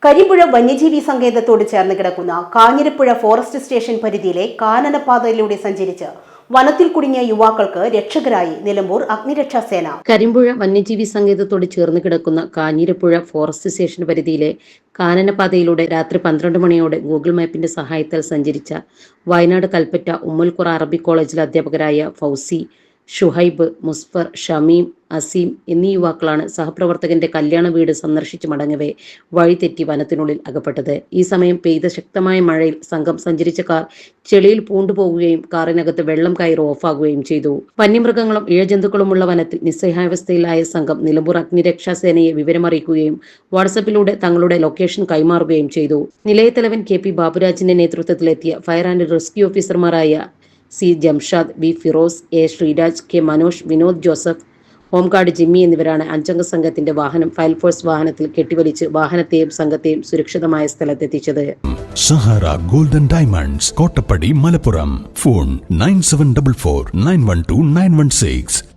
കരിമ്പുഴ വന്യജീവി സങ്കേതത്തോട് ചേർന്ന് കിടക്കുന്ന കാഞ്ഞിരപ്പുഴ ഫോറസ്റ്റ് സ്റ്റേഷൻ പരിധിയിലെ കാനനപാതയിലൂടെ സഞ്ചരിച്ച് വനത്തിൽ കുടുങ്ങിയ യുവാക്കൾക്ക് രക്ഷകരായി നിലമ്പൂർ അഗ്നിരക്ഷാസേന. കരിമ്പുഴ വന്യജീവി സങ്കേതത്തോട് ചേർന്ന് കിടക്കുന്ന കാഞ്ഞിരപ്പുഴ ഫോറസ്റ്റ് സ്റ്റേഷൻ പരിധിയിലെ കാനനപാതയിലൂടെ രാത്രി 12 മണിയോടെ ഗൂഗിൾ മാപ്പിന്റെ സഹായത്താൽ സഞ്ചരിച്ച വയനാട് കൽപ്പറ്റ ഉമ്മൽഖുറ അറബിക് കോളേജിലെ അധ്യാപകരായ ഫൗസി, ഷുഹൈബ്, മുസ്ഫർ, ഷമീം, അസീം എന്നീ യുവാക്കളാണ് സഹപ്രവർത്തകന്റെ കല്യാണ വീട് സന്ദർശിച്ചു മടങ്ങവേ വഴിതെറ്റി വനത്തിനുള്ളിൽ അകപ്പെട്ടത്. ഈ സമയം പെയ്ത ശക്തമായ മഴയിൽ സംഘം സഞ്ചരിച്ച കാർ ചെളിയിൽ പൂണ്ടുപോകുകയും കാറിനകത്ത് വെള്ളം കയറി ഓഫാകുകയും ചെയ്തു. വന്യമൃഗങ്ങളും ഇഴജന്തുക്കളുമുള്ള വനത്തിൽ നിസ്സഹായാവസ്ഥയിലായ സംഘം നിലമ്പൂർ അഗ്നിരക്ഷാസേനയെ വിവരമറിയിക്കുകയും വാട്സപ്പിലൂടെ തങ്ങളുടെ ലൊക്കേഷൻ കൈമാറുകയും ചെയ്തു. നിലയത്തലവൻ KP ബാബുരാജിന്റെ നേതൃത്വത്തിലെത്തിയ ഫയർ ആൻഡ് റെസ്ക്യൂ ഓഫീസർമാരായ C. Jamshad, B. Firoz, A. Sreeraj, K. Manoj, Vinod Joseph, home guard Jimmy എന്നിവരാണ് 5 സംഘത്തിന്റെ വാഹനം ഫയർഫോഴ്സ് വാഹനത്തിൽ കെട്ടിവലിച്ച് വാഹനത്തെയും സംഘത്തെയും സുരക്ഷിതമായ സ്ഥലത്തെത്തിച്ചത്. Sahara golden diamonds, Kottappadi, Malappuram. Phone 9744 912 916.